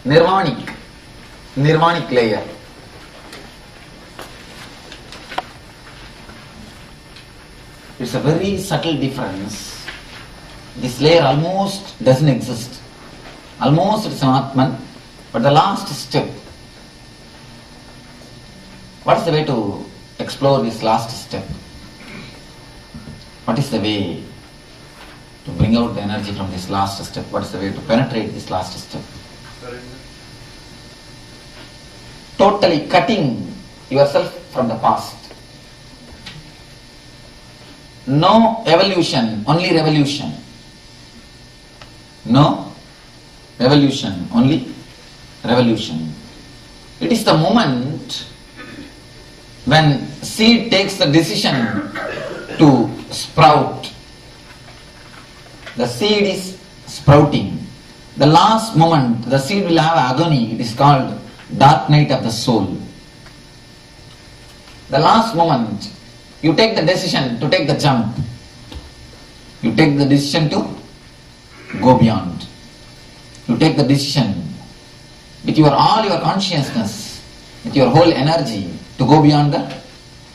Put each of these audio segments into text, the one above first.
Nirvanic layer. It's a very subtle difference. This layer almost doesn't exist. Almost it's an Atman, but the last step. What is the way to explore this last step? What is the way to bring out the energy from this last step? What is the way to penetrate this last step? Totally cutting yourself from the past. No evolution, only revolution. No evolution, only revolution. It is the moment when seed takes the decision to sprout. The seed is sprouting. The last moment the seed will have agony. It is called dark night of the soul. The last moment you take the decision to take the jump. You take the decision to go beyond. You take the decision with all your consciousness, with your whole energy to go beyond the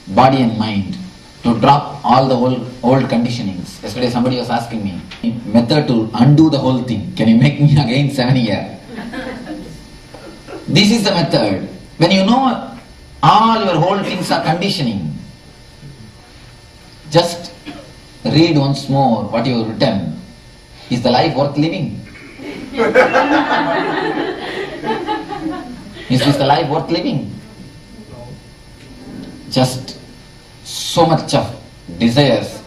body and mind, to drop all the old conditionings. Yesterday somebody was asking me, method to undo the whole thing. Can you make me again 7 years? This is the method. When you know all your whole things are conditioning, just read once more what you have written. Is the life worth living? Is this the life worth living? Just so much of desires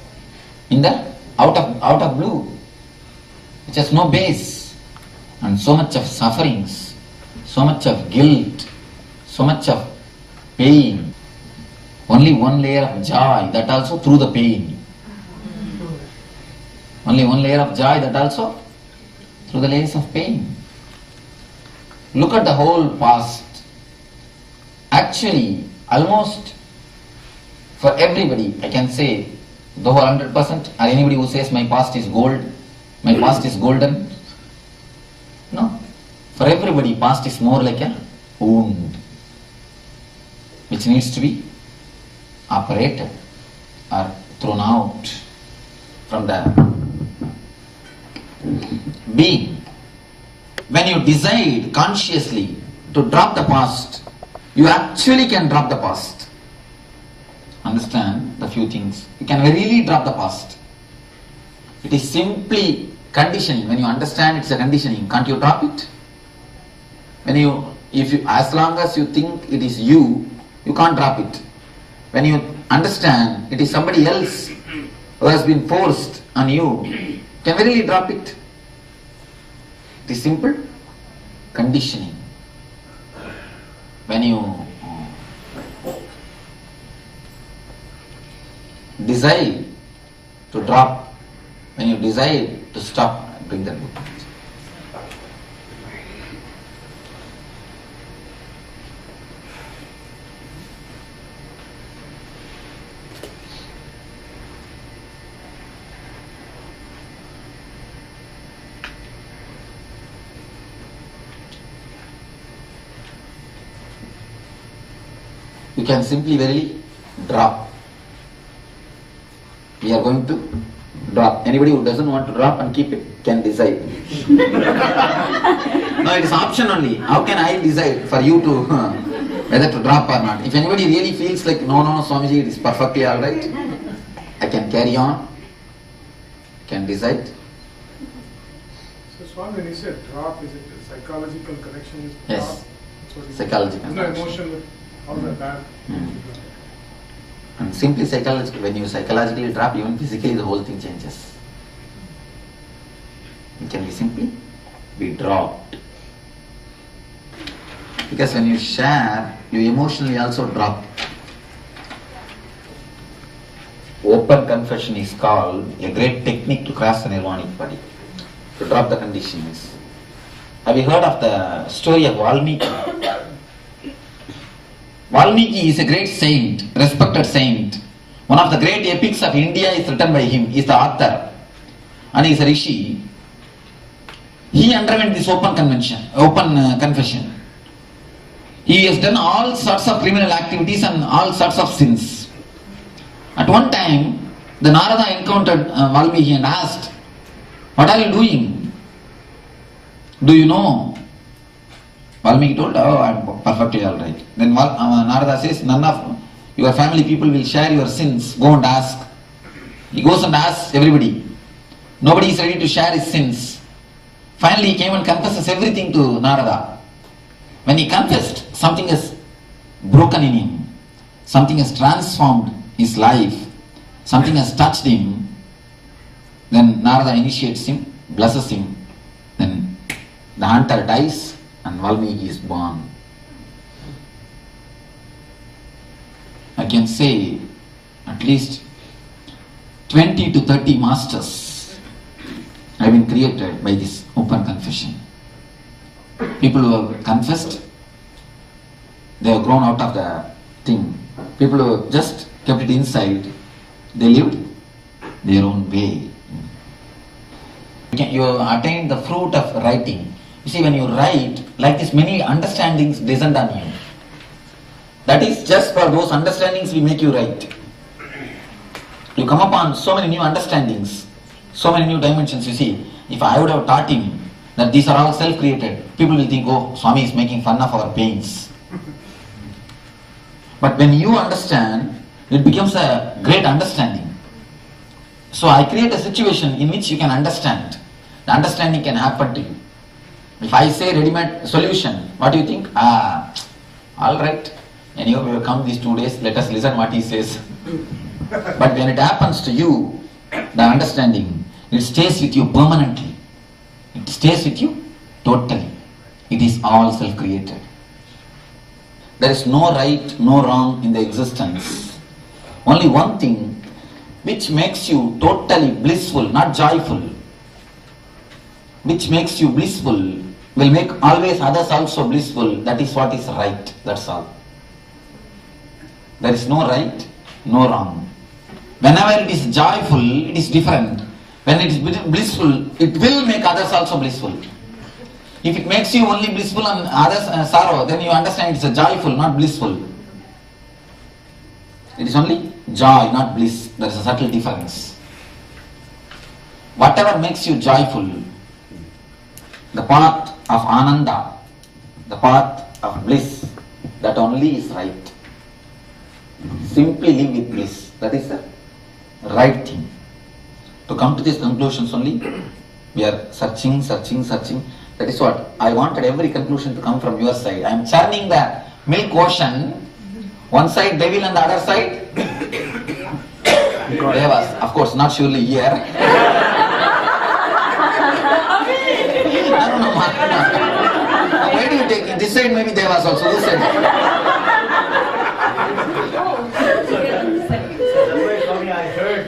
in the out of blue, which has no base, and so much of sufferings, so much of guilt, so much of pain. Only one layer of joy, that also through the pain. Only one layer of joy, that also through the layers of pain. Look at the whole past. Actually, almost for everybody, I can say, the whole 100%, or anybody who says my past is gold, my past is golden. No. For everybody, past is more like a wound, which needs to be operated or thrown out from the being. When you decide consciously to drop the past, you actually can drop the past. Understand the few things. You can really drop the past. It is simply conditioning. When you understand it's a conditioning, can't you drop it? As long as you think it is you can't drop it. When you understand it is somebody else who has been forced on you, can we really drop it? It is simple conditioning. When you desire to drop, when you desire to stop, bring that book. You can simply verily drop. We are going to drop. Anybody who doesn't want to drop and keep it can decide. No, it is option only. How can I decide for you to whether to drop or not? If anybody really feels like no, Swamiji, it is perfectly alright, I can carry on, can decide. So Swami, when you said drop, is it a psychological connection? Is yes, psychological. No emotion with all that bad. And simply psychological, when you psychologically drop, even physically the whole thing changes. It can be simply be dropped. Because when you share, you emotionally also drop. Open confession is called a great technique to cross the nirvanic body, to drop the conditions. Have you heard of the story of Valmiki? Valmiki is a great saint, respected saint. One of the great epics of India is written by him. He is the author and he is a rishi. he underwent this open confession. He has done all sorts of criminal activities and all sorts of sins. At one time, the Narada encountered Valmiki and asked, "What are you doing? Do you know?" Valmiki told, "Oh, I am perfectly alright." Then Narada says, "None of your family people will share your sins. Go and ask." He goes and asks everybody. Nobody is ready to share his sins. Finally, he came and confesses everything to Narada. When he confessed, something has broken in him. Something has transformed his life. Something has touched him. Then Narada initiates him, blesses him. Then the hunter dies and Valmiki is born. I can say at least 20 to 30 masters have been created by this open confession. People who have confessed, they have grown out of the thing. People who have just kept it inside, they lived their own way. You attain the fruit of writing. You see, when you write, like this, many understandings descend on you. That is just for those understandings we make you write. You come upon so many new understandings, so many new dimensions. You see, if I would have taught him that these are all self-created, people will think, "Oh, Swami is making fun of our pains." But when you understand, it becomes a great understanding. So I create a situation in which you can understand. The understanding can happen to you. If I say ready-made solution, what do you think? Alright. Anyway, we will come these 2 days, let us listen what he says. But when it happens to you, the understanding, it stays with you permanently. It stays with you totally. It is all self-created. There is no right, no wrong in the existence. Only one thing which makes you totally blissful, not joyful, which makes you blissful, will make always others also blissful. That is what is right. That's all. There is no right, no wrong. Whenever it is joyful, it is different. When it is blissful, it will make others also blissful. If it makes you only blissful and others sorrow, then you understand it's a joyful, not blissful. It is only joy, not bliss. There is a subtle difference. Whatever makes you joyful, the path of Ananda, the path of bliss, that only is right. Simply live with bliss. That is the right thing. To come to these conclusions only, we are searching. That is what I wanted every conclusion to come from your side. I am churning the milk ocean. One side devil and the other side devas. Of course, not surely here. No. Why do you take it? This side maybe devas also. This side. Swami, I heard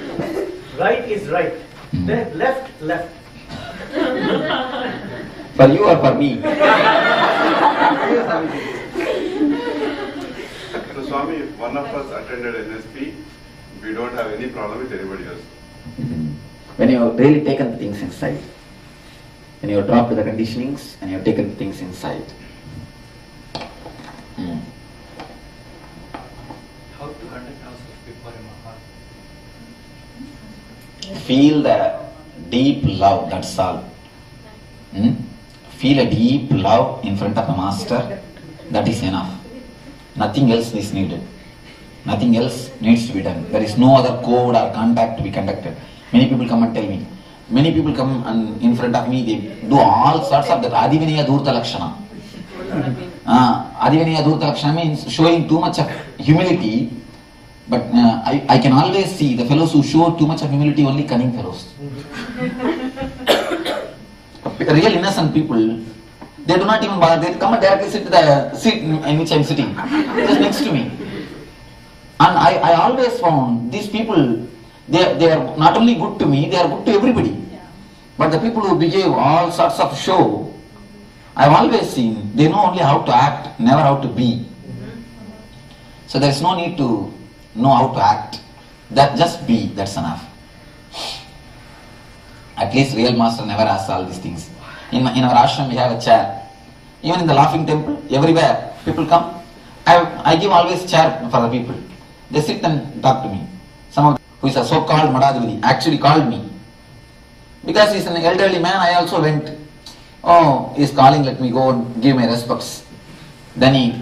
right is right. Then left. For you or for me? So Swami, if one of us attended NSP, we don't have any problem with anybody else. When you have really taken the things inside, when you have dropped the conditionings and you have taken the things inside. How to conduct ourselves before a Maha? Feel the deep love, that's all. Feel a deep love in front of the master, that is enough. Nothing else is needed. Nothing else needs to be done. There is no other code or contact to be conducted. Many people come and tell me. Many people come and in front of me, they do all sorts of that. Adivaniya Dhurta Lakshana. Adivaniya Dhurta Lakshana means showing too much of humility. But I can always see the fellows who show too much of humility, only cunning fellows. Real innocent people, they do not even bother. They come and directly sit to the seat in which I am sitting, just next to me. And I always found these people, they are not only good to me, they are good to everybody. But the people who behave all sorts of show, I have always seen, they know only how to act, never how to be. So there is no need to know how to act. That just be, that's enough. At least real master never asks all these things. In our ashram we have a chair. Even in the laughing temple, everywhere people come. I give always chair for the people. They sit and talk to me. Some of who is a so-called Madhadivadi actually called me. Because he's an elderly man, I also went. Oh, he's calling, let me go and give my respects. Then he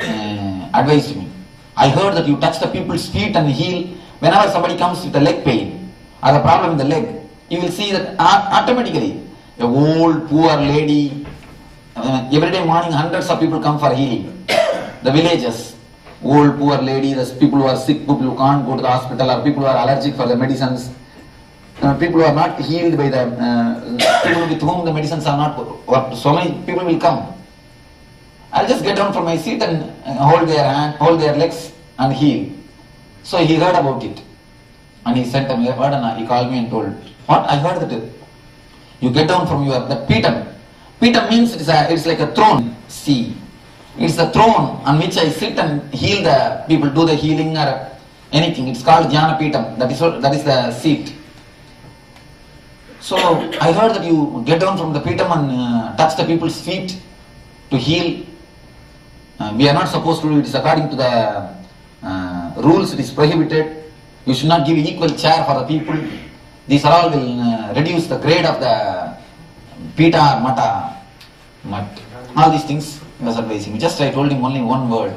advised me. I heard that you touch the people's feet and heal. Whenever somebody comes with a leg pain or a problem in the leg, you will see that automatically a old poor lady, every day morning hundreds of people come for healing. The villages, old poor lady, the people who are sick, people who can't go to the hospital, or people who are allergic for the medicines, people who are not healed by the people with whom the medicines are not worked. So many people will come. I'll just get down from my seat and hold their hand, hold their legs and heal. So he heard about it and he sent a word and he called me and told, what? I heard that you get down from that Petam. Petam means it's like a throne. See, it's a throne on which I sit and heal the people, do the healing or anything. It's called Jnana Petam. That is the seat. So I heard that you get down from the Petam and touch the people's feet to heal. We are not supposed to do it. It is according to the rules. It is prohibited. You should not give equal chair for the people. These are all will reduce the grade of the Pita or Mata. All these things he was advising me. Just I told him only one word.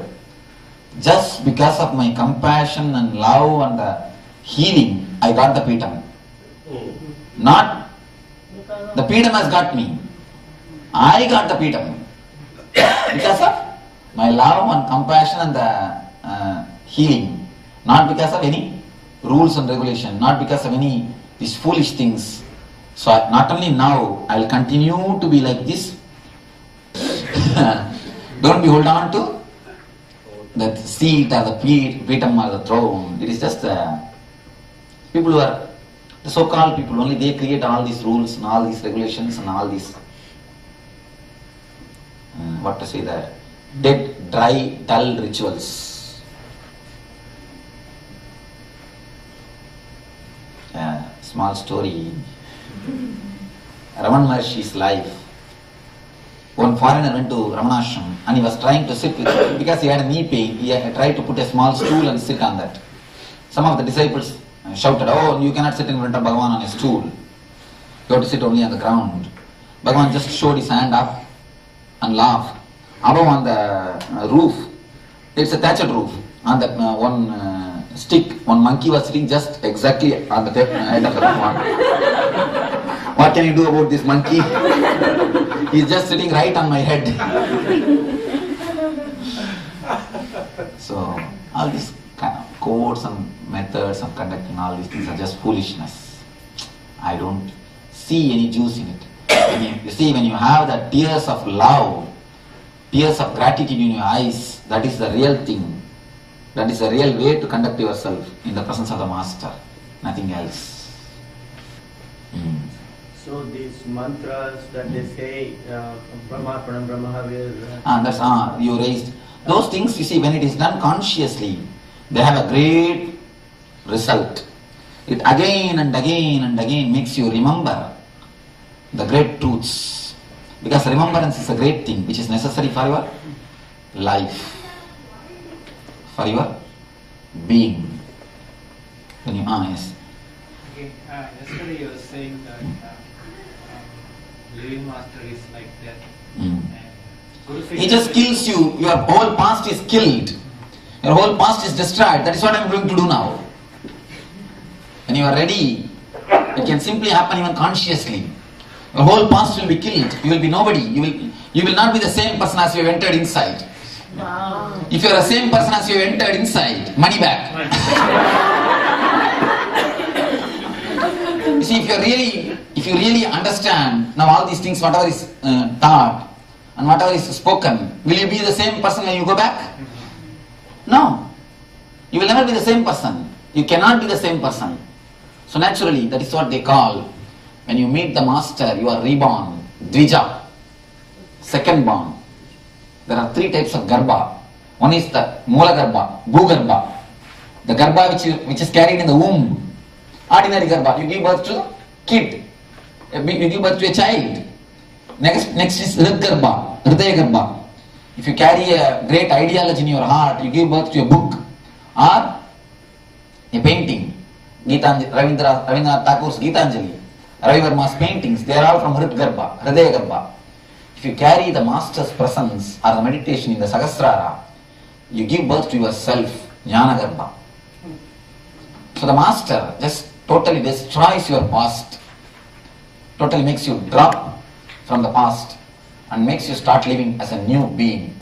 Just because of my compassion and love and the healing, I got the Pitam. Not the Pitam has got me. I got the Pitam. Because of my love and compassion and the healing. Not because of any rules and regulation. Not because of any these foolish things. So not only now, I will continue to be like this. Don't be hold on to that seat or the Pitam or the throne. It is just people who are the so-called people, only they create all these rules and all these regulations and all these, what to say there, dead, dry, dull rituals. Small story. Raman Maharshi's life. One foreigner went to Ramanashram and he was trying to sit with him because he had a knee pain. He had tried to put a small stool and sit on that. Some of the disciples shouted, oh, you cannot sit in front of Bhagavan on a stool. You have to sit only on the ground. Bhagavan just showed his hand up and laughed. Above on the roof, it's a thatched roof. On that one stick, one monkey was sitting just exactly on the head of the Bhagavan. What can you do about this monkey? He's just sitting right on my head. So, all these kind of codes and methods of conducting all these things are just foolishness. I don't see any juice in it. You see, when you have the tears of love, tears of gratitude in your eyes, that is the real thing. That is the real way to conduct yourself in the presence of the Master. Nothing else. So these mantras that they say, Brahmarpanam, Brahmahavir. That's you raised. Those things, you see, when it is done consciously, they have a great result. It again and again and again makes you remember the great truths. Because remembrance is a great thing which is necessary for your life, for your being. When you yes. Okay, yesterday you were saying that living master is like that. He just kills you. Your whole past is killed. Your whole past is destroyed. That is what I am going to do now. When you are ready, it can simply happen even consciously. Your whole past will be killed. You will be nobody. You will not be the same person as you have entered inside. Wow. If you are the same person as you have entered inside, money back. You see, if you really understand now all these things, whatever is taught and whatever is spoken, will you be the same person when you go back? No. You will never be the same person. You cannot be the same person. So naturally, that is what they call, when you meet the Master, you are reborn, Dvija, second born. There are three types of Garbha. One is the Mula Garbha, Bhugarbha, the Garbha which is carried in the womb. Ordinary Garbha, you give birth to a kid, you give birth to a child. Next is Hridgarbha, Hridayagarbha. If you carry a great ideology in your heart, you give birth to a book or a painting. Rabindranath Tagore's Gitanjali, Ravi Verma's paintings, they are all from Hridgarbha, Hridayagarbha. If you carry the master's presence or the meditation in the Sahasrara, you give birth to yourself, Jnanagarbha. So the master just totally destroys your past, totally makes you drop from the past and makes you start living as a new being.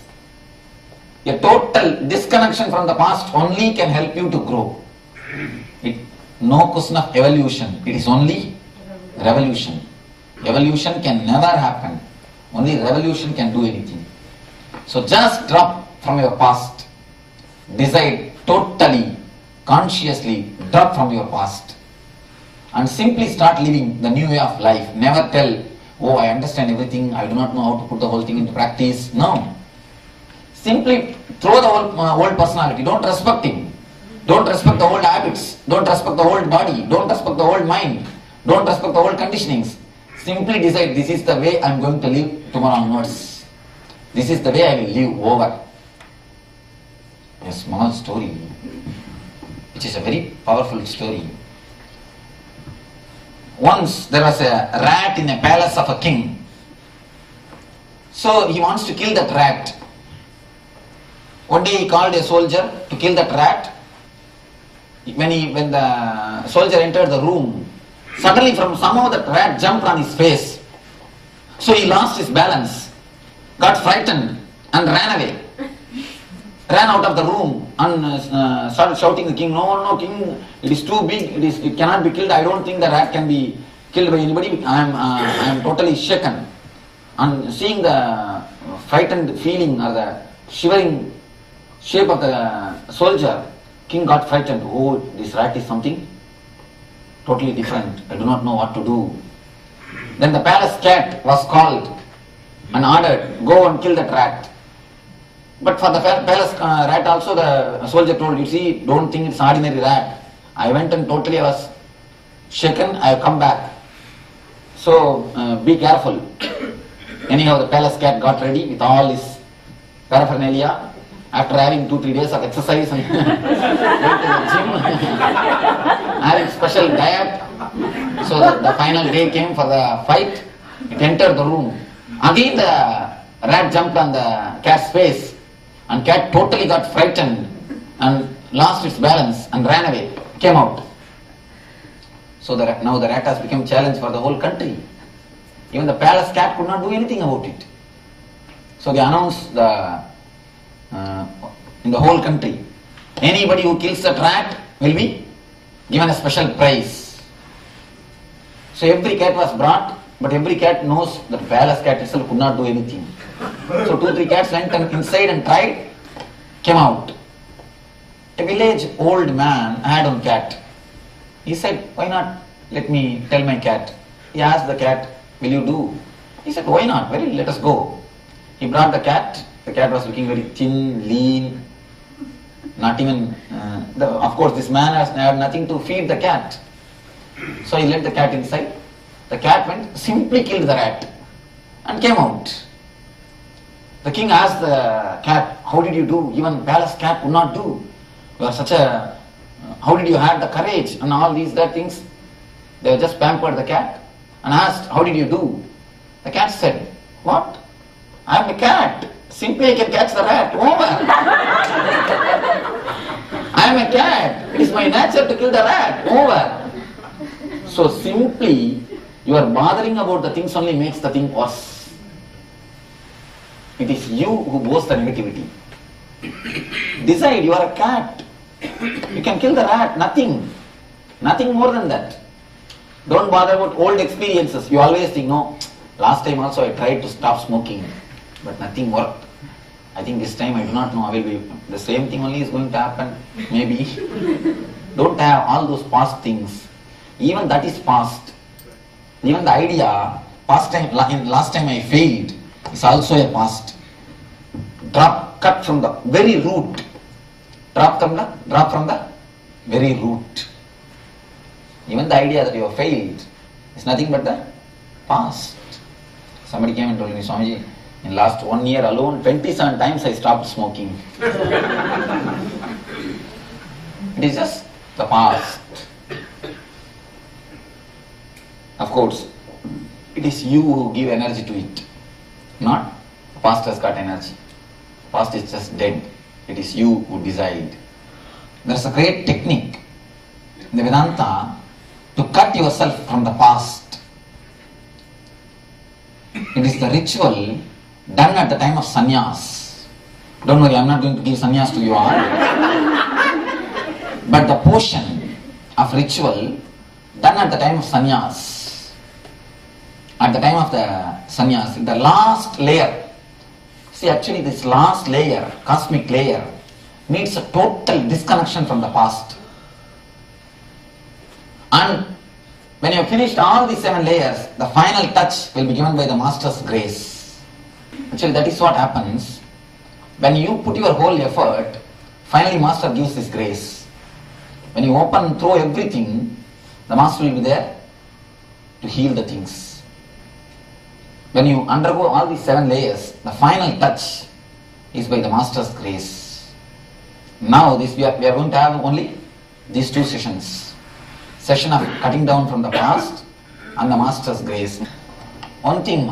A total disconnection from the past only can help you to grow. No question of evolution, it is only revolution. Evolution can never happen, only revolution can do anything. So just drop from your past, decide totally, consciously drop from your past and simply start living the new way of life. Never tell, oh, I understand everything, I do not know how to put the whole thing into practice. No. Simply throw the old personality, don't respect him. Don't respect the old habits, don't respect the old body, don't respect the old mind, don't respect the old conditionings. Simply decide, this is the way I am going to live tomorrow onwards. This is the way I will live over. A small story, which is a very powerful story. Once there was a rat in a palace of a king. So he wants to kill that rat. One day he called a soldier to kill that rat. When the soldier entered the room, suddenly from somehow that rat jumped on his face. So he lost his balance, got frightened and ran away. Ran out of the room and started shouting to the king, no, king, it is too big, it cannot be killed. I don't think the rat can be killed by anybody. I am totally shaken. And seeing the frightened feeling or the shivering shape of the soldier, king got frightened. Oh, this rat is something totally different. I do not know what to do. Then the palace cat was called and ordered, go and kill that rat. But for the palace rat also the soldier told, you see, don't think it's ordinary rat. I went and totally I was shaken, I have come back. So be careful. Anyhow, the palace cat got ready with all his paraphernalia. After having 2-3 days of exercise and went to the gym, having special diet. So the final day came for the fight. It entered the room. Again the rat jumped on the cat's face and cat totally got frightened and lost its balance and ran away, came out. So now the rat has become a challenge for the whole country. Even the palace cat could not do anything about it. So they announced in the whole country, anybody who kills that rat will be given a special prize. So every cat was brought, but every cat knows the palace cat itself could not do anything. So 2-3 cats went inside and tried, came out. A village old man had one cat. He said, why not let me tell my cat? He asked the cat, will you do? He said, why not? Well, let us go. He brought the cat. The cat was looking very thin, lean, not even, of course this man had nothing to feed the cat. So he let the cat inside. The cat went, simply killed the rat and came out. The king asked the cat, how did you do? Even palace cat could not do. You are such a, how did you have the courage and all these things? They just pampered the cat and asked, how did you do? The cat said, what? I am a cat. Simply I can catch the rat. Over. I am a cat. It is my nature to kill the rat. Over. So simply you are bothering about the things only makes the thing worse. It is you who boasts the negativity. Decide, you are a cat. You can kill the rat. Nothing. Nothing more than that. Don't bother about old experiences. You always think, no, last time also I tried to stop smoking, but nothing worked. I think this time I do not know, I will be, the same thing only is going to happen, maybe. Don't have all those past things. Even that is past. Even the idea, last time I failed, is also a past. Cut from the very root. Drop from the very root. Even the idea that you have failed is nothing but the past. Somebody came and told me, Swamiji, in last 1 year alone, 27 times I stopped smoking. It is just the past. Of course, it is you who give energy to it. Not the past has got energy. Past is just dead. It is you who decide. There is a great technique in the Vedanta to cut yourself from the past. It is the ritual done at the time of sannyas. Don't worry, I am not going to give sannyas to you all. But the portion of ritual done at the time of sannyas, at the time of the sannyas, the last layer. See, actually this last layer, cosmic layer, needs a total disconnection from the past. And when you have finished all the 7 layers, the final touch will be given by the Master's grace. Actually, that is what happens. When you put your whole effort, finally Master gives this grace. When you open, throw everything, the Master will be there to heal the things. When you undergo all these 7 layers, the final touch is by the Master's grace. Now we are going to have only these 2 sessions. Session of cutting down from the past and the Master's grace. One thing,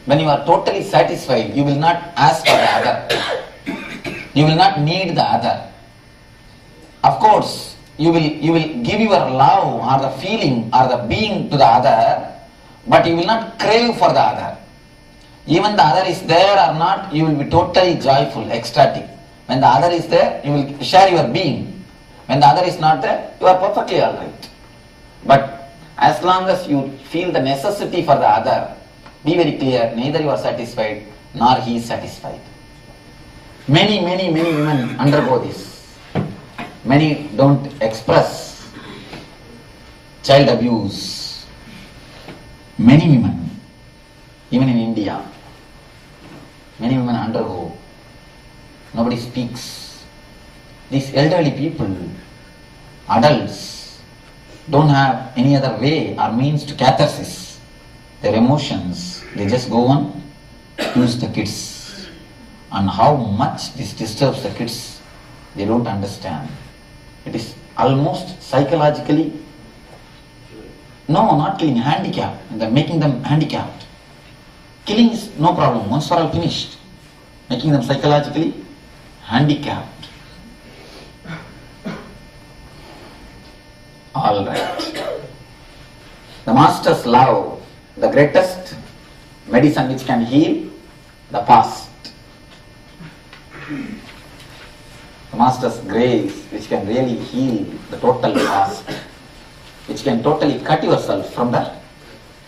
when you are totally satisfied, you will not ask for the other. You will not need the other. Of course, you will give your love or the feeling or the being to the other, but you will not crave for the other. Even the other is there or not, you will be totally joyful, ecstatic. When the other is there, you will share your being. When the other is not there, you are perfectly alright. But as long as you feel the necessity for the other, be very clear, neither you are satisfied nor he is satisfied. Many women undergo this. Many don't express child abuse. Many women, even in India, many women undergo. Nobody speaks. These elderly people, adults, don't have any other way or means to catharsis their emotions. They just go on, use the kids. And how much this disturbs the kids, they don't understand. It is almost psychologically, no, not killing, handicap. They're making them handicapped. Killing is no problem, once for all finished. Making them psychologically handicapped. Alright. The Master's love, the greatest medicine which can heal the past. The Master's grace which can really heal the total past. Which can totally cut yourself from the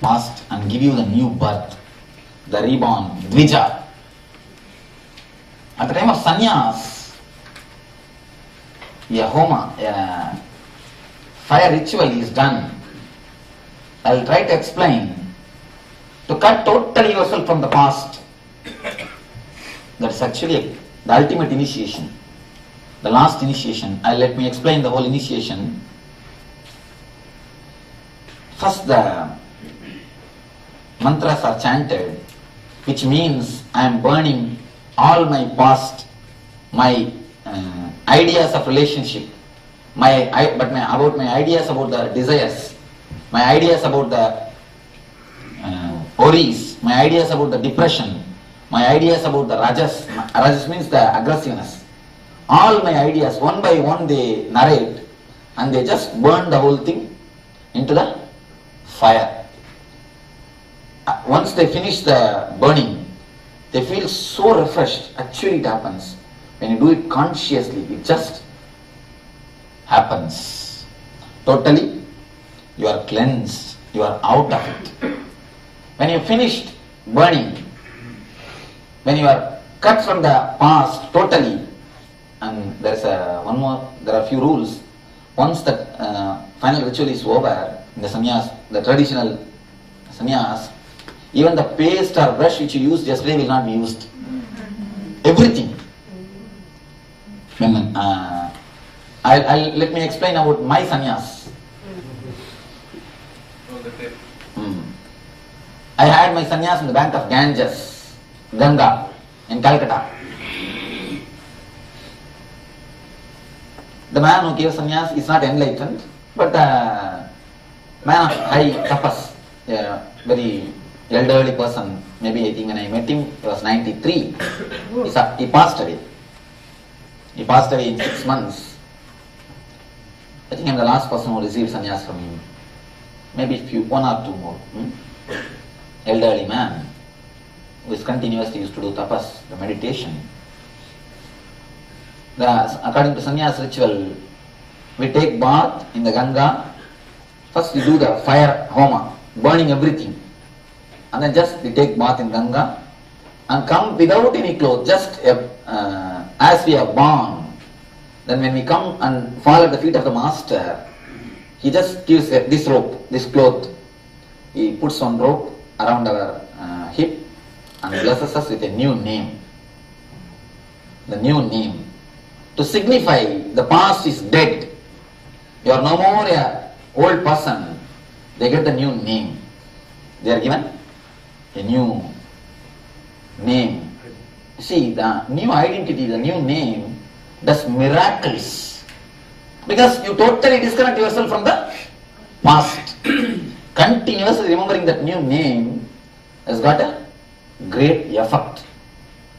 past and give you the new birth, the reborn, Dvija. At the time of sannyas, a homa, a fire ritual is done. I will try to explain. To cut totally yourself from the past. That's actually the ultimate initiation. The last initiation. Let me explain the whole initiation. First the mantras are chanted, which means I am burning all my past, my ideas of relationship, about my ideas about the desires, my ideas about the worries, my ideas about the depression, my ideas about the rajas. Rajas means the aggressiveness. All my ideas, one by one they narrate and they just burn the whole thing into the fire. Once they finish the burning, they feel so refreshed. Actually it happens. When you do it consciously, it just happens. Totally, you are cleansed. You are out of it. When you finished burning, when you are cut from the past totally, and there is one more, there are a few rules. Once the final ritual is over, in the sannyas, the traditional sannyas, even the paste or brush which you used yesterday will not be used. Everything. When, let me explain about my sannyas. I had my sannyas in the bank of Ganges, Ganga, in Calcutta. The man who gave sannyas is not enlightened, but man of high tapas, a very elderly person. Maybe I think when I met him, he was 93. He passed away. He passed away in 6 months. I think I'm the last person who received sannyas from him. Maybe one or two more. Elderly man who is continuously used to do tapas, the meditation. According to sannyas ritual, we take bath in the Ganga. First we do the fire homa, burning everything. And then just we take bath in Ganga and come without any clothes, just as we are born. Then when we come and fall at the feet of the master, he just gives this rope, this cloth. He puts one rope around our hip and blesses us with a new name. The new name. To signify the past is dead. You are no more a old person. They get the new name. They are given a new name. See, the new identity, the new name does miracles. Because you totally disconnect yourself from the past. Continuously remembering that new name has got a great effect.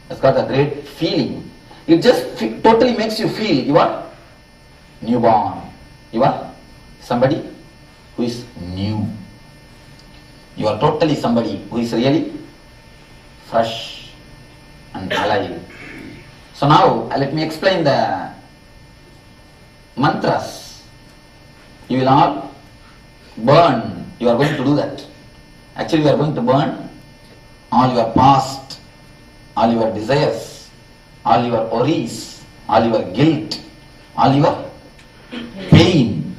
Has got a great feeling. It just totally makes you feel you are newborn. You are somebody who is new. You are totally somebody who is really fresh and alive. So now let me explain the mantras. You will all burn. You are going to do that. Actually, you are going to burn all your past, all your desires, all your worries, all your guilt, all your pain,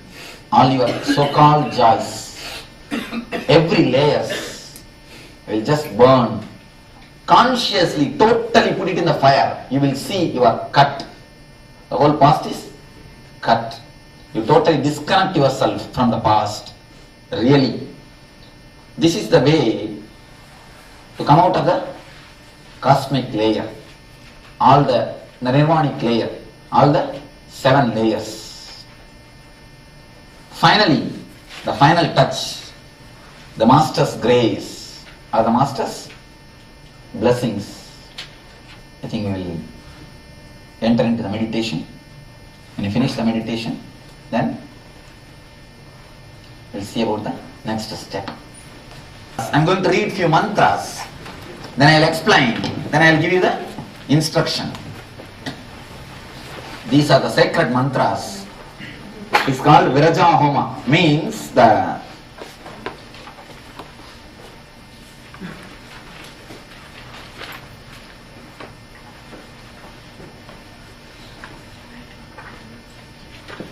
all your so-called joys. Every layers will just burn. Consciously, totally put it in the fire. You will see you are cut. The whole past is cut. You totally disconnect yourself from the past. Really. This is the way to come out of the cosmic layer. All the Nirvanic layer. All the 7 layers. Finally, the final touch. The Master's grace or the Master's blessings. I think we will enter into the meditation. When you finish the meditation, then we'll see about the next step. I'm going to read few mantras, then I'll explain, then I'll give you the instruction. These are the sacred mantras. It's called Viraja Homa, means the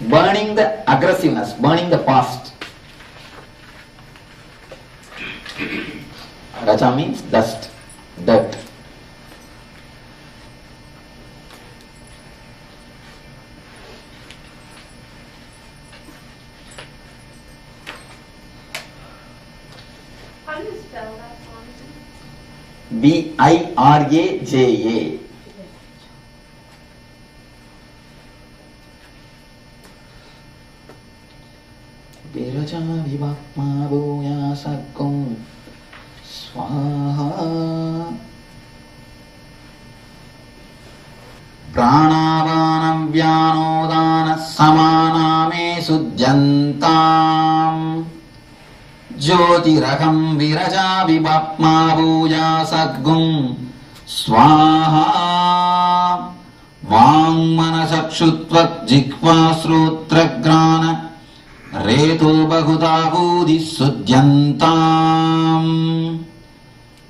burning the aggressiveness, burning the past. Raja means dust, dirt. How do you spell that song? Biraja. Viraja vibhakma bhuya sakkum swaha pranavanam vyanodana samaname sujjantam jyotiraham viraja vibhakma bhuya sakkum swaha vangmanasakshutvat jikva srotragrana Reto Bahuda Budi Sudyantam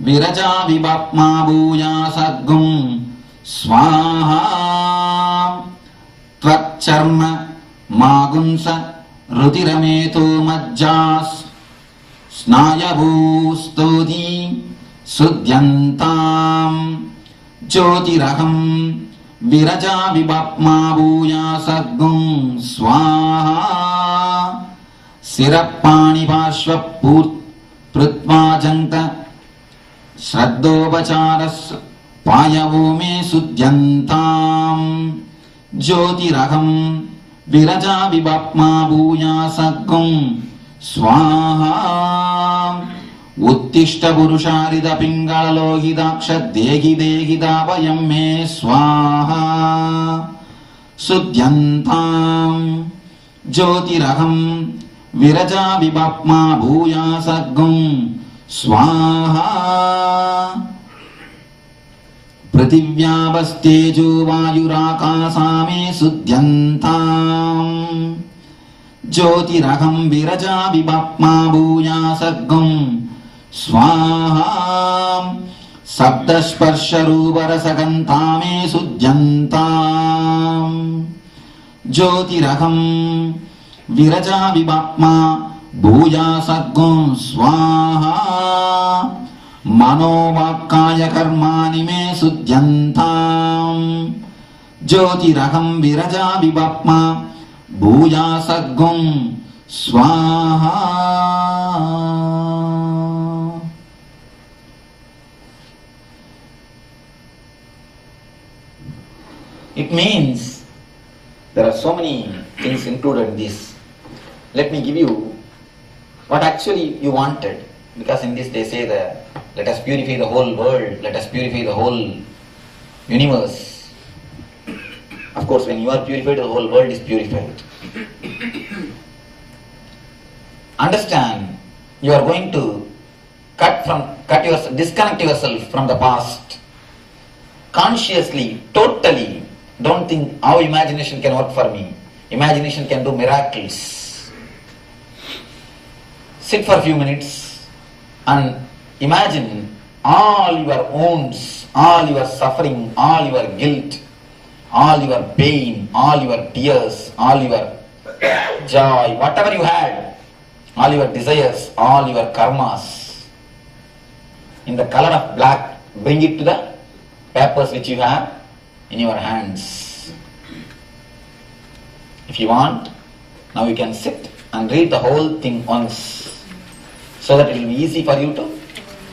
Viraja Vibhakma Bhuya Sadgum Swaha Tvacharma Magunsa Rutirameto Majjas Snayabhu Stodi Sudyantam Jyotiraham Viraja Vibhakma Bhuya Sadgum Swaha Sirappani Pashva Prutva Janta Shraddhopacharas payavo me sudhyantam jyotiraham viraja vibhapma bhuya saggum swaha uttishta purusharida pingala lohidaksha dehi dehi davayam me swaha sudhyantam jyotiraham viraja vibhapma bhuya saggum swaha prithivyavastejo vayurakasame sudhyantam jyotiraham viraja vibhapma bhuya saggum swaha sabdasparsha ruparasagantame sudhyantam jyotiraham viraja vibhapma bhuya saggum swaha manovakkaya karmani me sudhyantam jyotiraham viraja vibhapma bhuya saggum swaha. It means there are so many things included in this. Let me give you what actually you wanted, because in this they say that let us purify the whole world, let us purify the whole universe. Of course, when you are purified, the whole world is purified. Understand, you are going to disconnect yourself from the past. Consciously, totally. Don't think how imagination can work for me. Imagination can do miracles. Sit for a few minutes and imagine all your wounds, all your suffering, all your guilt, all your pain, all your tears, all your joy, whatever you had, all your desires, all your karmas, in the color of black, bring it to the papers which you have in your hands. If you want, now you can sit and read the whole thing once, so that it will be easy for you to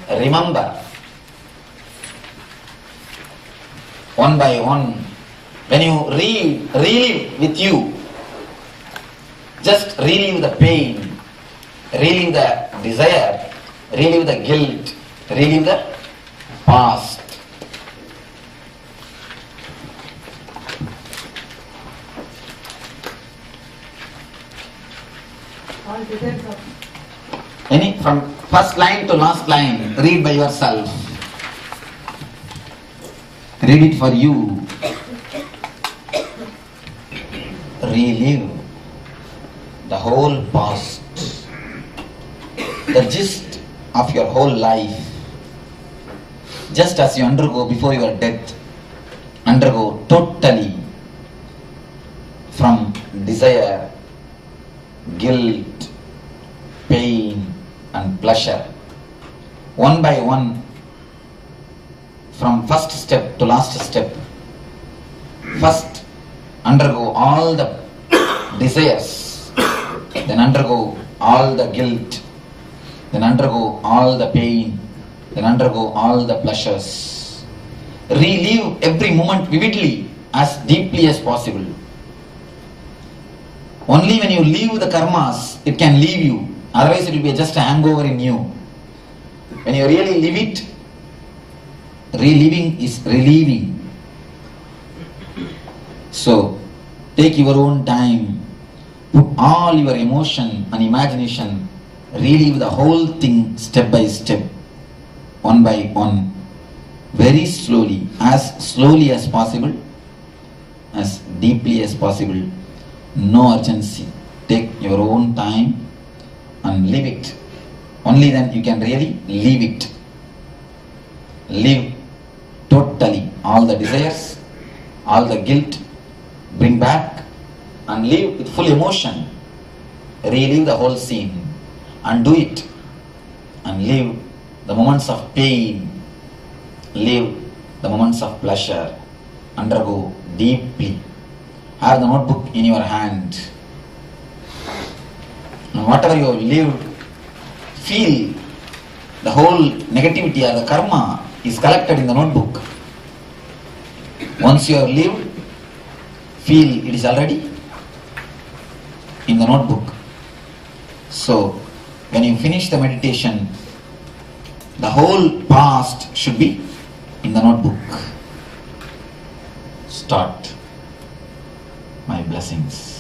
remember. One by one, when you relive with you, just relive the pain, relive the desire, relive the guilt, relive the past. From first line to last line, read by yourself. Read it for you. Relive the whole past, the gist of your whole life. Just as you undergo before your death, undergo totally from desire, guilt, pain and pleasure. One by one, from first step to last step. First, undergo all the desires, then undergo all the guilt, then undergo all the pain, then undergo all the pleasures. Relive every moment vividly, as deeply as possible. Only when you leave the karmas, it can leave you. Otherwise, it will be just a hangover in you. When you really live it, reliving is relieving. So, take your own time, put all your emotion and imagination, relive the whole thing step by step, one by one, very slowly as possible, as deeply as possible. No urgency. Take your own time and live it. Only then you can really live it. Live totally. All the desires, all the guilt, bring back and live with full emotion. Relive the whole scene and do it. And live the moments of pain. Live the moments of pleasure. Undergo deeply. Have the notebook in your hand. And whatever you have lived, feel The whole negativity or the karma is collected in the notebook. Once you have lived, feel it is already in the notebook. So, when you finish the meditation, the whole past should be in the notebook. Start. My blessings.